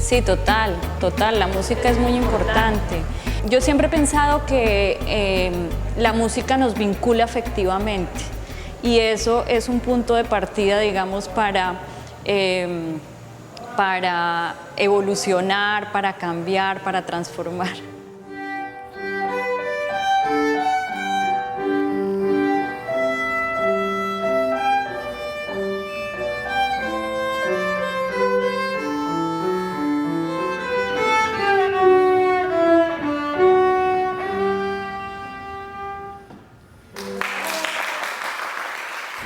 Sí, total, total, la música es muy importante. Yo siempre he pensado que la música nos vincula afectivamente y eso es un punto de partida, digamos, para evolucionar, para cambiar, para transformar.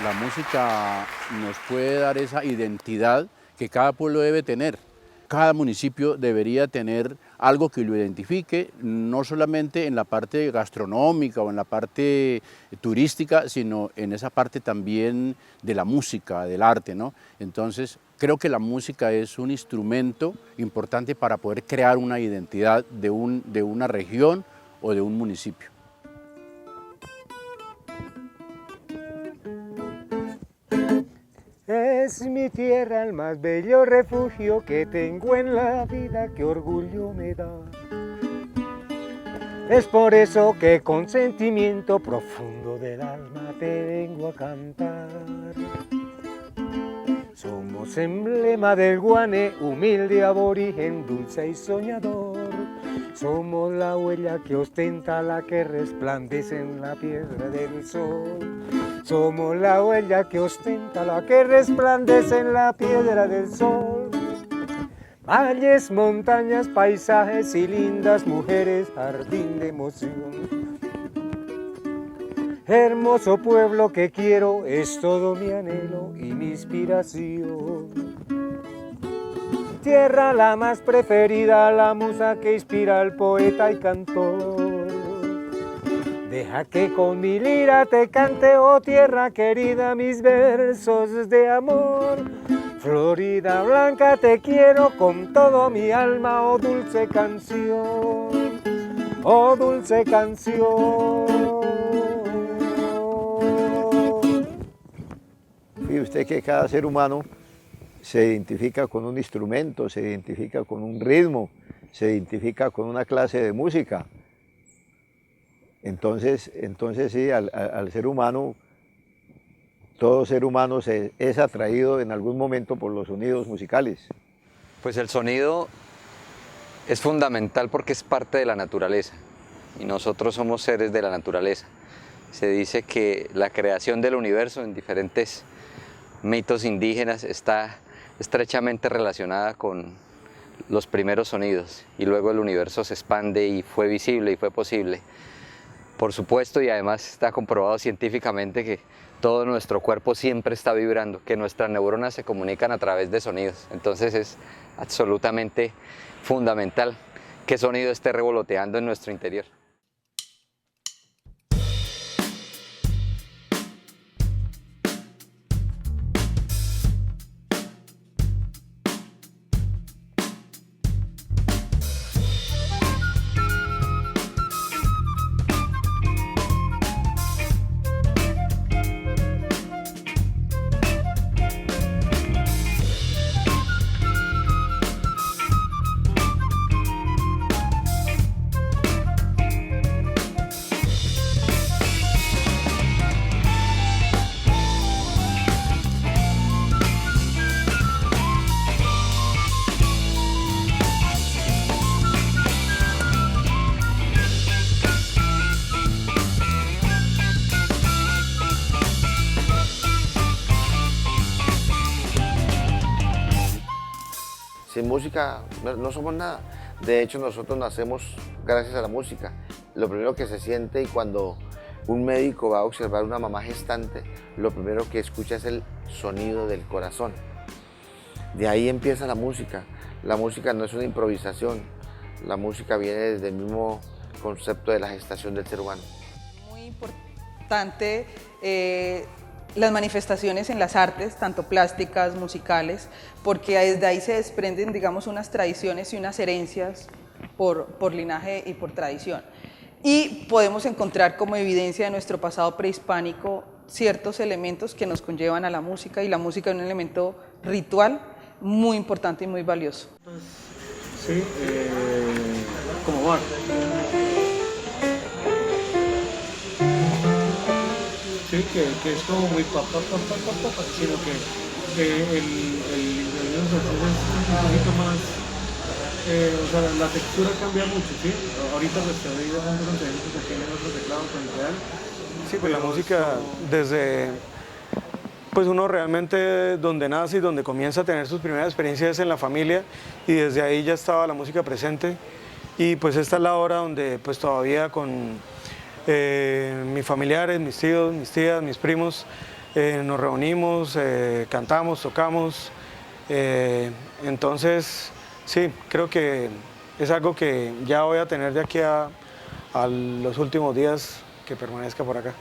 La música nos puede dar esa identidad que cada pueblo debe tener. Cada municipio debería tener algo que lo identifique, no solamente en la parte gastronómica o en la parte turística, sino en esa parte también de la música, del arte, ¿no? Entonces, creo que la música es un instrumento importante para poder crear una identidad de una región o de un municipio. Es mi tierra el más bello refugio que tengo en la vida, que orgullo me da. Es por eso que con sentimiento profundo del alma te vengo a cantar. Somos emblema del Guane, humilde aborigen, dulce y soñador. Somos la huella que ostenta la que resplandece en la piedra del sol. Somos la huella que ostenta la que resplandece en la piedra del sol. Valles, montañas, paisajes y lindas mujeres, jardín de emoción. Hermoso pueblo que quiero, es todo mi anhelo y mi inspiración. Tierra la más preferida, la musa que inspira al poeta y cantor. Deja que con mi lira te cante, oh tierra querida, mis versos de amor. Florida Blanca, te quiero con todo mi alma, oh dulce canción, oh dulce canción. Fíjese usted que cada ser humano se identifica con un instrumento, se identifica con un ritmo, se identifica con una clase de música. Entonces sí, al ser humano, todo ser humano es atraído en algún momento por los sonidos musicales. Pues el sonido es fundamental porque es parte de la naturaleza y nosotros somos seres de la naturaleza. Se dice que la creación del universo en diferentes mitos indígenas está estrechamente relacionada con los primeros sonidos y luego el universo se expande y fue visible y fue posible. Por supuesto, y además está comprobado científicamente que todo nuestro cuerpo siempre está vibrando, que nuestras neuronas se comunican a través de sonidos. Entonces es absolutamente fundamental que sonido esté revoloteando en nuestro interior. Sin música no somos nada. De hecho, nosotros nacemos gracias a la música. Lo primero que se siente, y cuando un médico va a observar a una mamá gestante, lo primero que escucha es el sonido del corazón. De ahí empieza la música. La música no es una improvisación. La música viene desde el mismo concepto de la gestación del ser humano. Muy importante las manifestaciones en las artes, tanto plásticas, musicales, porque desde ahí se desprenden, digamos, unas tradiciones y unas herencias por linaje y por tradición. Y podemos encontrar como evidencia de nuestro pasado prehispánico ciertos elementos que nos conllevan a la música, y la música es un elemento ritual muy importante y muy valioso. ¿sí? Como bar. Sí, que es como muy pa, sino que el ingrediente francés es un poquito más, o sea, la textura cambia mucho, ¿sí? Ahorita pues te doy dando antecedentes aquí en el otro teclado con el real. Sí, pues la música desde, pues uno realmente donde nace y donde comienza a tener sus primeras experiencias es en la familia, y desde ahí ya estaba la música presente, y pues esta es la hora donde pues todavía con mis familiares, mis tíos, mis tías, mis primos, nos reunimos, cantamos, tocamos, entonces sí, creo que es algo que ya voy a tener de aquí a los últimos días que permanezca por acá.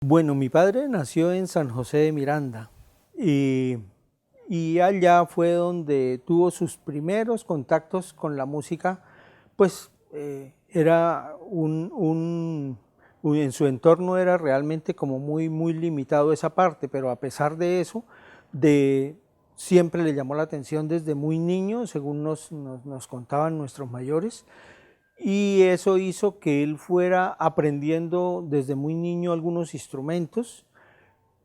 Bueno, mi padre nació en San José de Miranda y allá fue donde tuvo sus primeros contactos con la música, pues era en su entorno era realmente como muy limitado esa parte, pero a pesar de eso, siempre le llamó la atención desde muy niño, según nos contaban nuestros mayores, y eso hizo que él fuera aprendiendo desde muy niño algunos instrumentos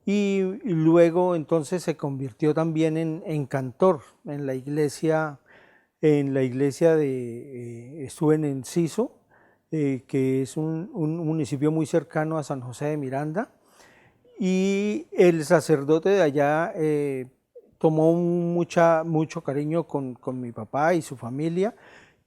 y luego entonces se convirtió también en cantor en la iglesia estuve en Enciso, que es un municipio muy cercano a San José de Miranda, y el sacerdote de allá tomó mucho cariño con mi papá y su familia.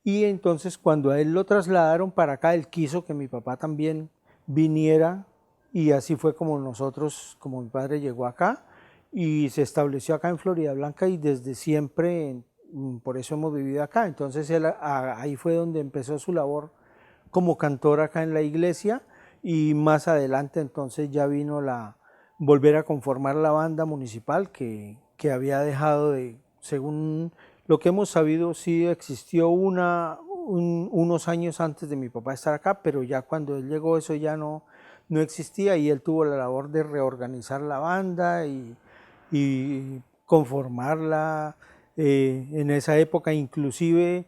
Y entonces cuando a él lo trasladaron para acá, él quiso que mi papá también viniera, y así fue como mi padre llegó acá y se estableció acá en Florida Blanca, y desde siempre, por eso hemos vivido acá. Entonces ahí fue donde empezó su labor como cantor acá en la iglesia, y más adelante entonces ya vino volver a conformar la banda municipal que había dejado según lo que hemos sabido, sí existió unos años antes de mi papá estar acá, pero ya cuando él llegó eso ya no existía, y él tuvo la labor de reorganizar la banda y conformarla. En esa época inclusive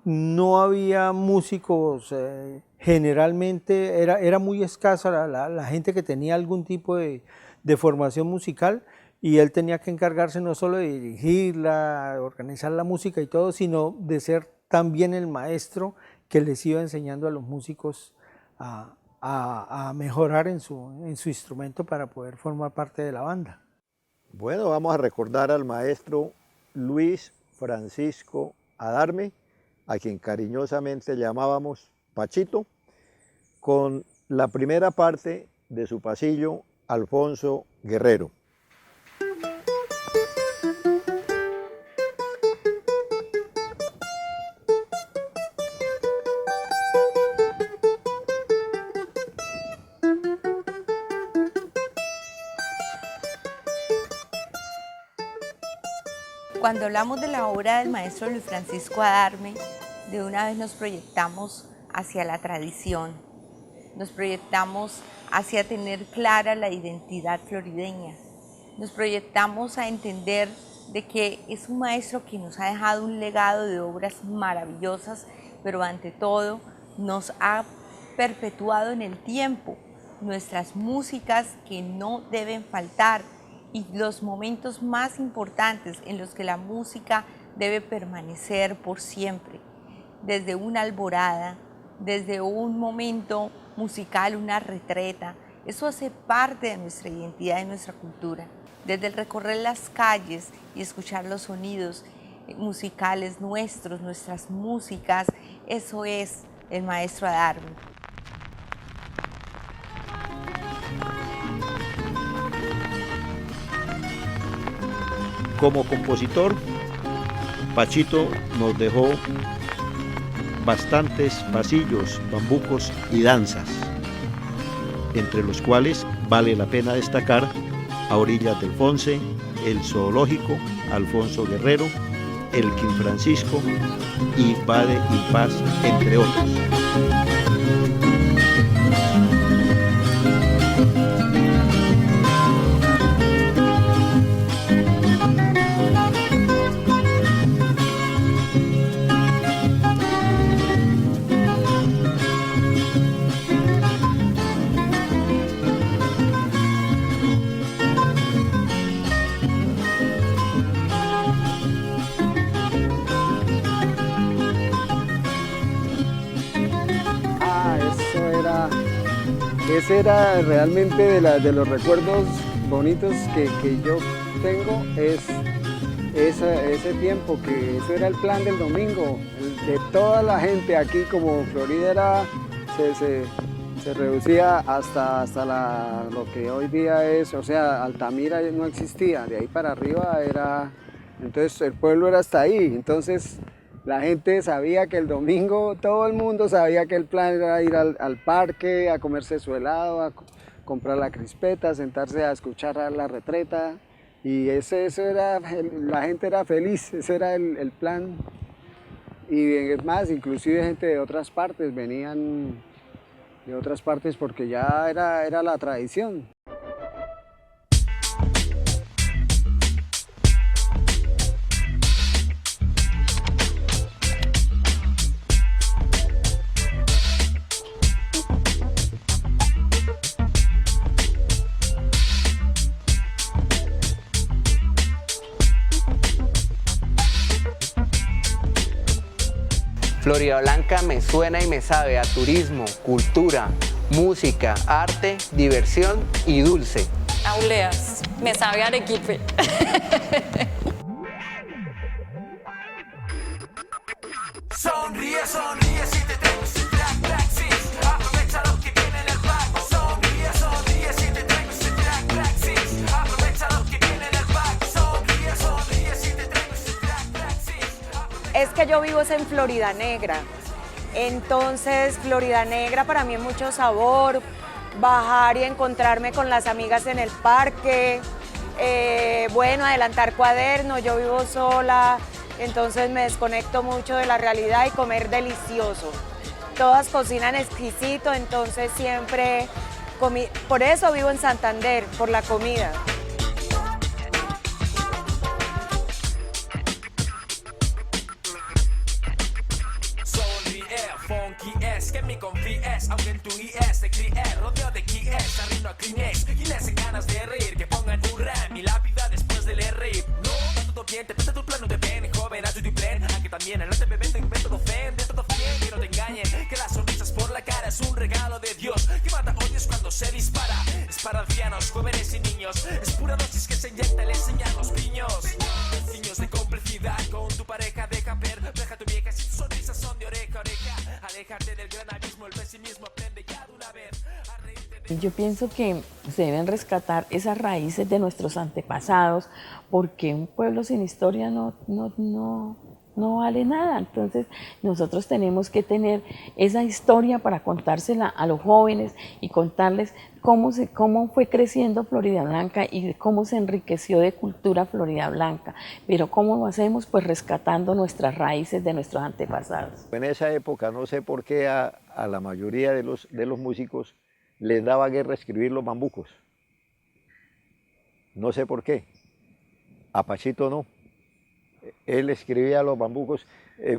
no había músicos, generalmente era muy escasa la gente que tenía algún tipo de formación musical, y él tenía que encargarse no solo de dirigirla, organizar la música y todo, sino de ser también el maestro que les iba enseñando a los músicos a mejorar en su instrumento para poder formar parte de la banda. Bueno, vamos a recordar al maestro Luis Francisco Adarme, a quien cariñosamente llamábamos Pachito, con la primera parte de su pasillo Alfonso Guerrero. Cuando hablamos de la obra del maestro Luis Francisco Adarme, de una vez nos proyectamos hacia la tradición, nos proyectamos hacia tener clara la identidad florideña, nos proyectamos a entender de que es un maestro que nos ha dejado un legado de obras maravillosas, pero ante todo nos ha perpetuado en el tiempo nuestras músicas que no deben faltar y los momentos más importantes en los que la música debe permanecer por siempre. Desde una alborada, desde un momento musical, una retreta, eso hace parte de nuestra identidad y nuestra cultura. Desde el recorrer las calles y escuchar los sonidos musicales nuestros, nuestras músicas, eso es el maestro Adarme. Como compositor, Pachito nos dejó bastantes pasillos, bambucos y danzas, entre los cuales vale la pena destacar A orillas del Fonce, El Zoológico, Alfonso Guerrero, Elkin Francisco y Bade y Paz, entre otros. Ese era realmente de los recuerdos bonitos que yo tengo, es ese tiempo, que eso era el plan del domingo, de toda la gente aquí, como Florida se reducía hasta lo que hoy día es, o sea, Altamira no existía, de ahí para arriba era, entonces el pueblo era hasta ahí, entonces la gente sabía que el domingo, todo el mundo sabía que el plan era ir al parque, a comerse su helado, a comprar la crispeta, a sentarse a escuchar a la retreta. Y eso era, la gente era feliz, ese era el plan. Y es más, inclusive gente de otras partes, venían de otras partes porque ya era la tradición. Florida Blanca me suena y me sabe a turismo, cultura, música, arte, diversión y dulce. Auleas, me sabe a Arequipe. Sonríe, sonríe si te traigo ese track, taxis. Aprovecha lo que tiene en el pack. Sonríe, sonríe si te traigo ese track, taxis. Aprovecha lo que tiene en el pack. Sonríe, sonríe si te traigo ese track, taxis. Es que yo vivo en Florida Negra, entonces Florida Negra para mí es mucho sabor, bajar y encontrarme con las amigas en el parque, bueno, adelantar cuadernos, yo vivo sola, entonces me desconecto mucho de la realidad y comer delicioso. Todas cocinan exquisito, entonces siempre, por eso vivo en Santander, por la comida. Que me confíes, aunque en tu IS te crié, rodeo de QS, arrino a Kleenex, Guinness en ganas de reír, que pongan un ram y la vida después del reír. No, va todo bien, te pesa tu plan, no te ven, joven, haz tu plan, aunque también el arte bebé te invento todo fen, de todo bien, que no te engañen, que las sonrisas por la cara es un regalo de Dios, que mata odios cuando se dispara, es para ancianos, jóvenes y niños, es pura dosis que se inyecta y le enseñan los piños, niños de complicidad con tu pareja, deja tu vieja, si tus sonrisas son de oreja a oreja. Alejarte del gran abismo, el pesimismo aprende ya de una vez. Yo pienso que se deben rescatar esas raíces de nuestros antepasados, porque un pueblo sin historia no vale nada. Entonces nosotros tenemos que tener esa historia para contársela a los jóvenes y contarles cómo fue creciendo Florida Blanca y cómo se enriqueció de cultura Florida Blanca. Pero ¿cómo lo hacemos? Pues rescatando nuestras raíces de nuestros antepasados. En esa época no sé por qué a la mayoría de los músicos les daba guerra escribir los bambucos. No sé por qué. A Pachito no. él escribía los bambucos.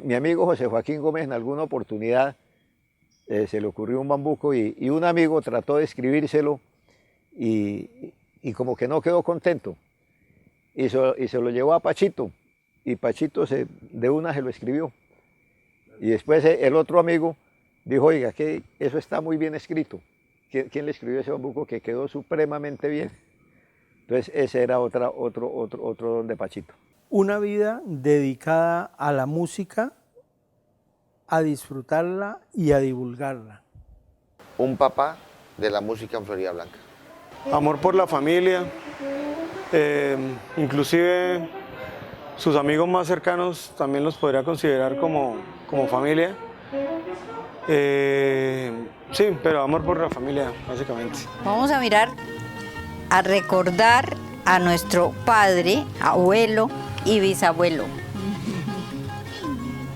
Mi amigo José Joaquín Gómez en alguna oportunidad se le ocurrió un bambuco y un amigo trató de escribírselo y como que no quedó contento y se lo llevó a Pachito y Pachito de una se lo escribió y después el otro amigo dijo, oiga, que eso está muy bien escrito. ¿Quién le escribió ese bambuco que quedó supremamente bien? Entonces ese era otro don de Pachito. Una vida dedicada a la música, a disfrutarla y a divulgarla. Un papá de la música en Florida Blanca. Amor por la familia, inclusive sus amigos más cercanos también los podría considerar como familia. Sí, pero amor por la familia, básicamente. Vamos a mirar, a recordar a nuestro padre, abuelo y bisabuelo.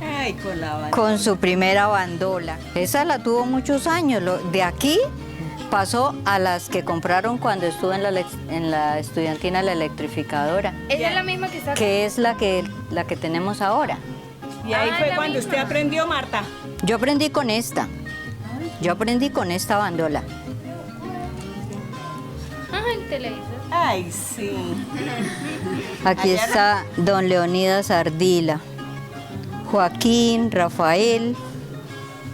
Ay, con la bandola. Con su primera bandola. Esa la tuvo muchos años. De aquí pasó a las que compraron cuando estuvo en la estudiantina la electrificadora. ¿Ella es la misma que está acá? Que es la que tenemos ahora. Y ahí fue cuando usted aprendió, Marta. Yo aprendí con esta. Yo aprendí con esta bandola. Ay, televisor. Ay, sí. Aquí está don Leonidas Ardila, Joaquín, Rafael,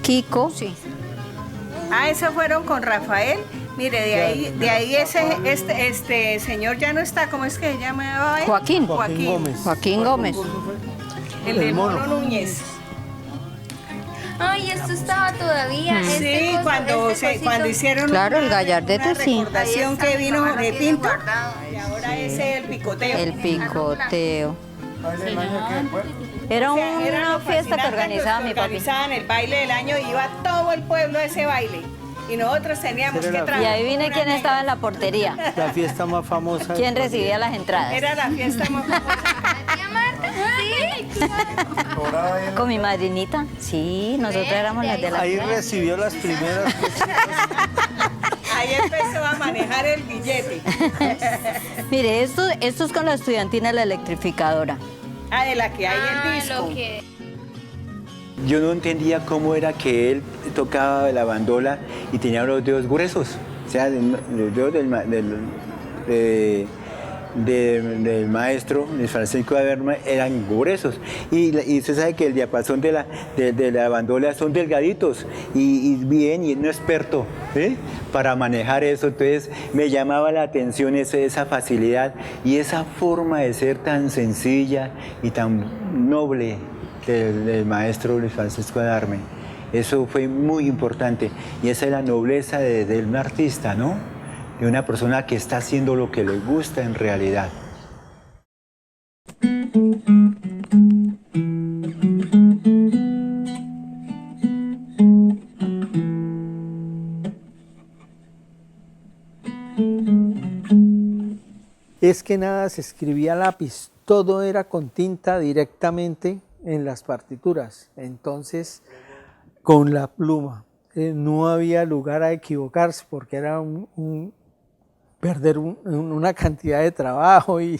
Kiko. Sí. Ah, esos fueron con Rafael. Mire, de ahí este señor ya no está. ¿Cómo es que se llama? Joaquín. Joaquín Gómez. El del Mono Núñez. Ay, esto estaba todavía. Sí, cuando hicieron claro, el gallardete, sí. Recordación que vino de Pinto. Y ahora es el picoteo. El picoteo. Era una fiesta que organizaba mi papi. Organizaban el baile del año y iba todo el pueblo a ese baile. Y nosotros teníamos que trabajar. Y ahí vine quién estaba en la portería. La fiesta más famosa. ¿Quién recibía las entradas? Era la fiesta más famosa. ¿Tía Marta? Sí. Con mi madrinita. Sí, nosotros éramos las de la Ahí fiesta. recibió las primeras. Ahí empezó a manejar el billete. Mire, esto es con la estudiantina de la electrificadora. Ah, de la que hay el disco. Yo no entendía cómo era que él tocaba la bandola y tenía los dedos gruesos. O sea, los dedos del maestro, Luis Francisco de Adarme, eran gruesos. Y usted sabe que el diapasón de la bandola son delgaditos y bien, y es un experto para manejar eso. Entonces me llamaba la atención esa facilidad y esa forma de ser tan sencilla y tan noble del maestro Luis Francisco de Adarme. Eso fue muy importante y esa es la nobleza de un artista, ¿no? De una persona que está haciendo lo que le gusta en realidad. Es que nada se escribía a lápiz, todo era con tinta directamente en las partituras, entonces con la pluma. No había lugar a equivocarse porque era perder una cantidad de trabajo y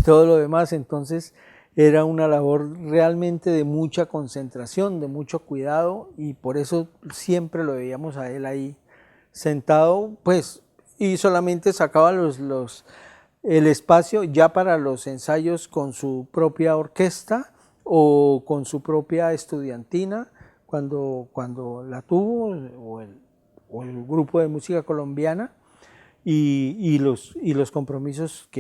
todo lo demás, entonces era una labor realmente de mucha concentración, de mucho cuidado y por eso siempre lo veíamos a él ahí sentado, pues, y solamente sacaba el espacio ya para los ensayos con su propia orquesta o con su propia estudiantina, cuando la tuvo, o el grupo de música colombiana, y los compromisos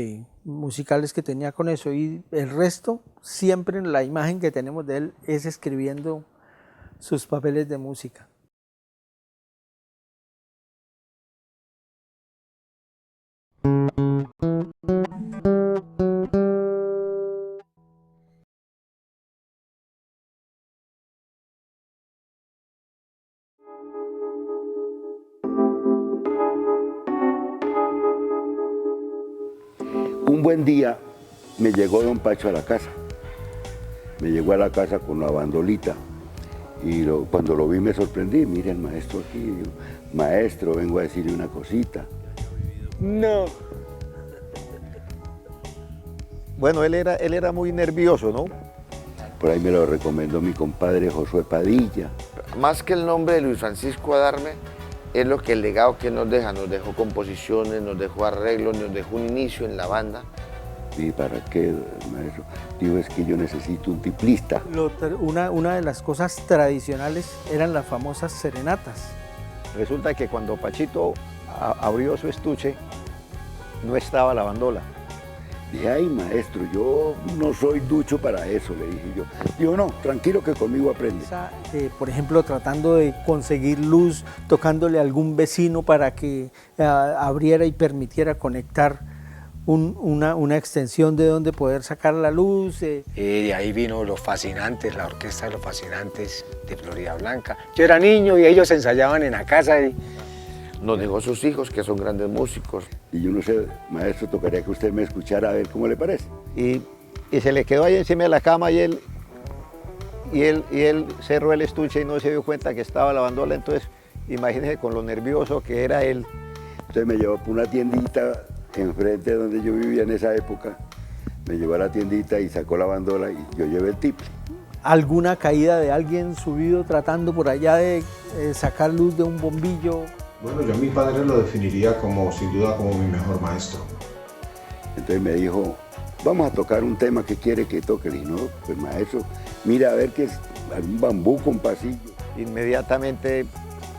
musicales que tenía con eso. Y el resto, siempre la imagen que tenemos de él es escribiendo sus papeles de música. Un buen día me llegó don Pacho a la casa. Me llegó a la casa con la bandolita y cuando lo vi me sorprendí. Mira el maestro aquí. Y yo, maestro, vengo a decirle una cosita. No. Bueno, él era muy nervioso, ¿no? Por ahí me lo recomendó mi compadre Josué Padilla. Más que el nombre de Luis Francisco Adarme, es lo que el legado que nos deja. Nos dejó composiciones, nos dejó arreglos, nos dejó un inicio en la banda. ¿Y para qué, maestro? Digo, es que yo necesito un tiplista. Una de las cosas tradicionales eran las famosas serenatas. Resulta que cuando Pachito abrió su estuche, no estaba la bandola. Dije, ay, maestro, yo no soy ducho para eso, le dije yo. Digo, no, tranquilo que conmigo aprende. Por ejemplo, tratando de conseguir luz, tocándole a algún vecino para que abriera y permitiera conectar una extensión de donde poder sacar la luz. De ahí vino Los Fascinantes, la orquesta de Los Fascinantes de Florida Blanca. Yo era niño y ellos ensayaban en la casa. Nos dejó sus hijos, que son grandes músicos. Y yo no sé, maestro, tocaría que usted me escuchara a ver cómo le parece. Y se le quedó ahí encima de la cama y él cerró el estuche y no se dio cuenta que estaba la bandola. Entonces, imagínese con lo nervioso que era él. Entonces me llevó por una tiendita enfrente de donde yo vivía en esa época. Me llevó a la tiendita y sacó la bandola y yo llevé el tiple. ¿Alguna caída de alguien subido tratando por allá de sacar luz de un bombillo? Bueno, yo a mi padre lo definiría como, sin duda, como mi mejor maestro. Entonces me dijo, vamos a tocar un tema que quiere que toque. Le dije, no, pues maestro, mira a ver qué es algún bambuco, un pasillo. Inmediatamente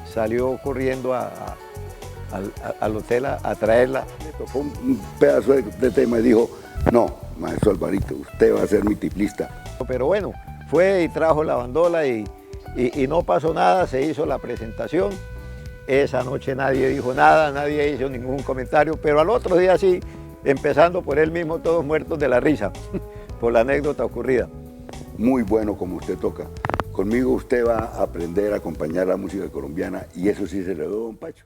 salió corriendo al hotel a traerla. Me tocó un pedazo de tema y dijo, no, maestro Alvarito, usted va a ser mi tiplista. Pero bueno, fue y trajo la bandola y no pasó nada, se hizo la presentación. Esa noche nadie dijo nada, nadie hizo ningún comentario, pero al otro día sí, empezando por él mismo, todos muertos de la risa, por la anécdota ocurrida. Muy bueno como usted toca. Conmigo usted va a aprender a acompañar la música colombiana y eso sí se le dio a don Pacho.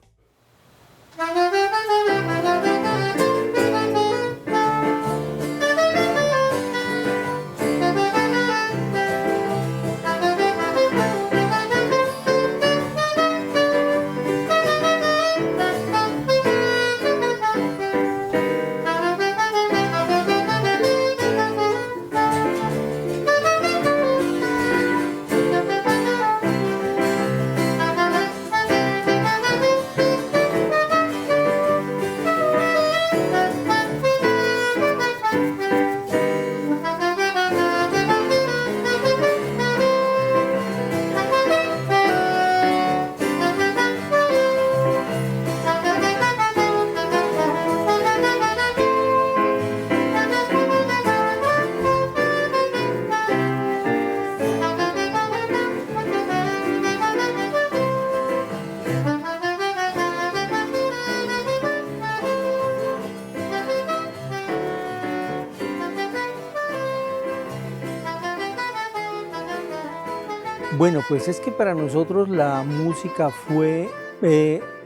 Bueno, pues es que para nosotros la música fue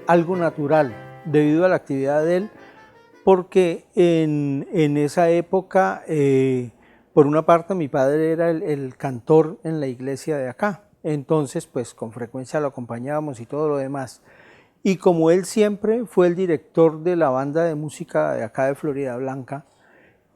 algo natural debido a la actividad de él, porque en esa época, por una parte mi padre era el cantor en la iglesia de acá, entonces pues con frecuencia lo acompañábamos y todo lo demás. Y como él siempre fue el director de la banda de música de acá de Florida Blanca,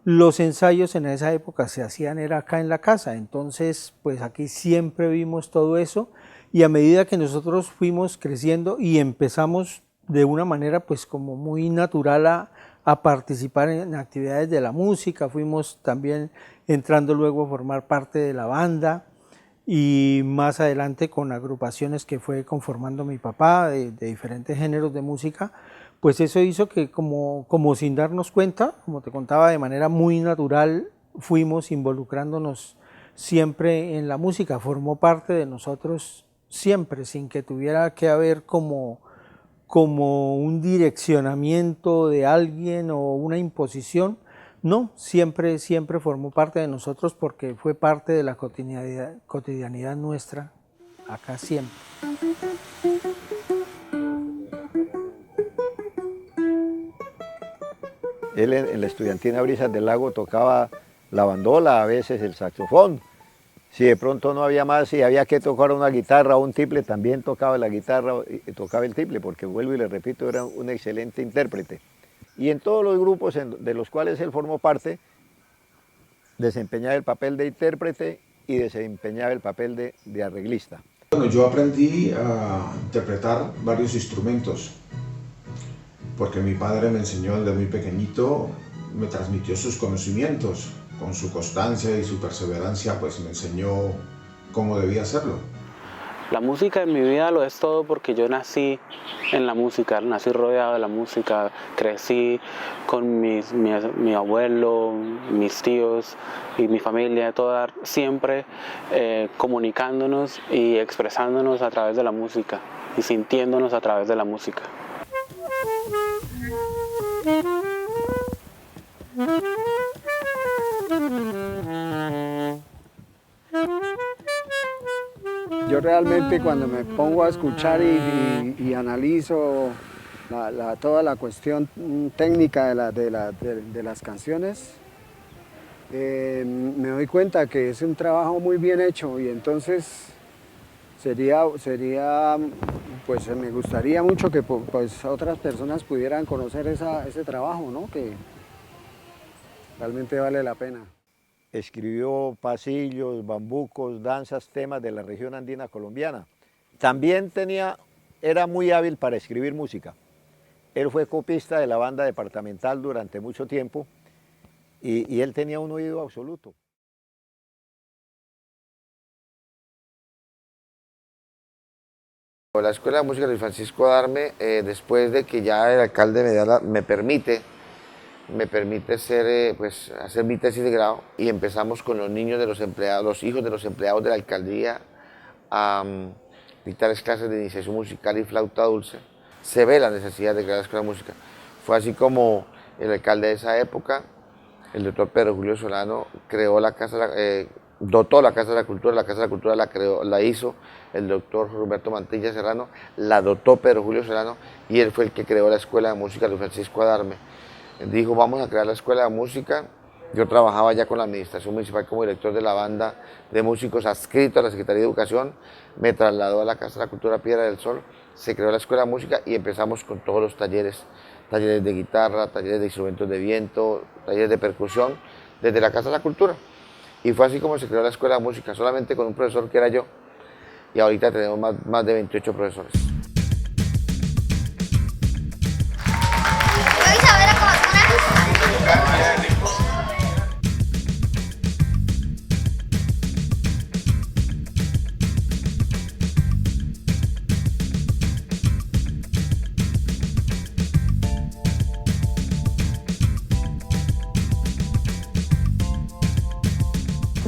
los ensayos en esa época se hacían era acá en la casa, entonces pues aquí siempre vimos todo eso y a medida que nosotros fuimos creciendo y empezamos de una manera pues como muy natural a participar en actividades de la música, fuimos también entrando luego a formar parte de la banda y más adelante con agrupaciones que fue conformando mi papá de diferentes géneros de música. Pues eso hizo que como sin darnos cuenta, como te contaba, de manera muy natural fuimos involucrándonos siempre en la música, formó parte de nosotros siempre, sin que tuviera que haber como un direccionamiento de alguien o una imposición, no, siempre formó parte de nosotros porque fue parte de la cotidianidad nuestra, acá siempre. Él en la estudiantina Brisas del Lago tocaba la bandola, a veces el saxofón. Si de pronto no había más, si había que tocar una guitarra o un tiple, también tocaba la guitarra y tocaba el tiple, porque vuelvo y le repito, era un excelente intérprete. Y en todos los grupos de los cuales él formó parte, desempeñaba el papel de intérprete y desempeñaba el papel de arreglista. Bueno, yo aprendí a interpretar varios instrumentos, porque mi padre me enseñó desde muy pequeñito, me transmitió sus conocimientos, con su constancia y su perseverancia, pues me enseñó cómo debía hacerlo. La música en mi vida lo es todo porque yo nací en la música, nací rodeado de la música, crecí con mi abuelo, mis tíos y mi familia, toda siempre comunicándonos y expresándonos a través de la música y sintiéndonos a través de la música. Yo realmente cuando me pongo a escuchar y analizo toda la cuestión técnica de las canciones, me doy cuenta que es un trabajo muy bien hecho y entonces pues me gustaría mucho que pues otras personas pudieran conocer ese trabajo, ¿no? Que realmente vale la pena. Escribió pasillos, bambucos, danzas, temas de la región andina colombiana. También era muy hábil para escribir música. Él fue copista de la banda departamental durante mucho tiempo y él tenía un oído absoluto. La Escuela de Música Luis Francisco Adarme, después de que ya el alcalde me permite hacer mi tesis de grado, y empezamos con los niños de los empleados, los hijos de los empleados de la alcaldía a dictarles clases de iniciación musical y flauta dulce. Se ve la necesidad de crear la Escuela de Música. Fue así como el alcalde de esa época, el doctor Pedro Julio Solano, creó dotó la Casa de la Cultura. La Casa de la Cultura la hizo el doctor Roberto Mantilla Serrano, la dotó Pedro Julio Solano, y él fue el que creó la Escuela de Música Luis Francisco Adarme. Dijo, vamos a crear la Escuela de Música. Yo trabajaba ya con la administración municipal como director de la banda de músicos adscrito a la Secretaría de Educación, me trasladó a la Casa de la Cultura Piedra del Sol, se creó la Escuela de Música y empezamos con todos los talleres de guitarra, talleres de instrumentos de viento, talleres de percusión, desde la Casa de la Cultura. Y fue así como se creó la Escuela de Música, solamente con un profesor que era yo, y ahorita tenemos más de 28 profesores.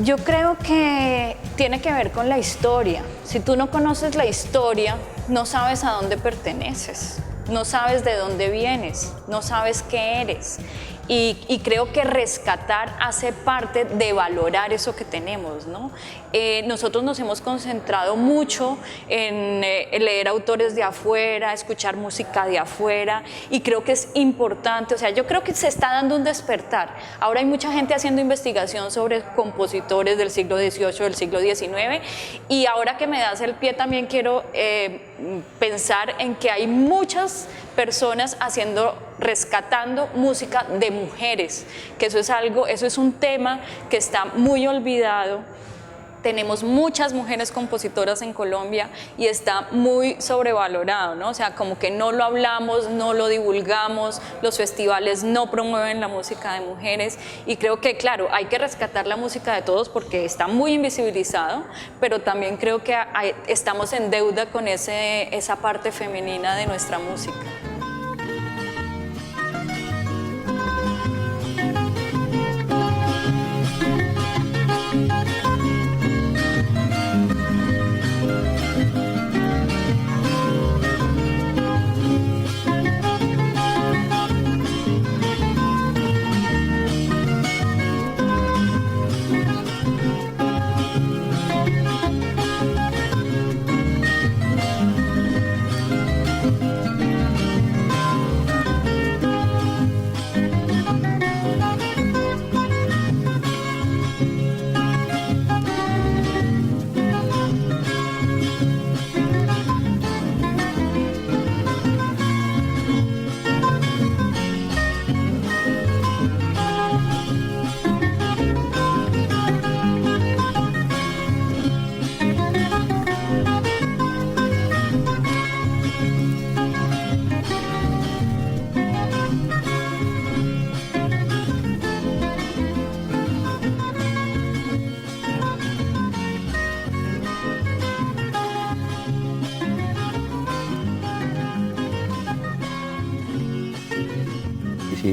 Yo creo que tiene que ver con la historia. Si tú no conoces la historia, no sabes a dónde perteneces, no sabes de dónde vienes, no sabes qué eres. Y creo que rescatar hace parte de valorar eso que tenemos, ¿no? Nosotros nos hemos concentrado mucho en leer autores de afuera, escuchar música de afuera, y creo que es importante, o sea, yo creo que se está dando un despertar. Ahora hay mucha gente haciendo investigación sobre compositores del siglo XVIII, del siglo XIX, y ahora que me das el pie también quiero pensar en que hay muchas personas rescatando música de mujeres, que eso es un tema que está muy olvidado. Tenemos muchas mujeres compositoras en Colombia y está muy sobrevalorado, ¿no? O sea, como que no lo hablamos, no lo divulgamos, los festivales no promueven la música de mujeres, y creo que, claro, hay que rescatar la música de todos porque está muy invisibilizado, pero también creo que estamos en deuda con esa parte femenina de nuestra música.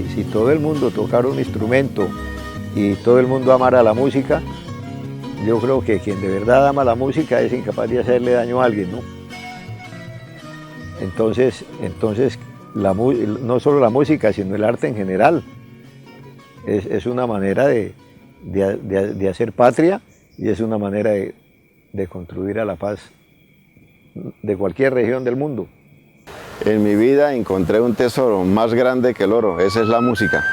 si todo el mundo tocara un instrumento y todo el mundo amara la música, yo creo que quien de verdad ama la música es incapaz de hacerle daño a alguien, ¿no? Entonces no solo la música, sino el arte en general es una manera de hacer patria y es una manera de contribuir a la paz de cualquier región del mundo. En mi vida encontré un tesoro más grande que el oro, esa es la música.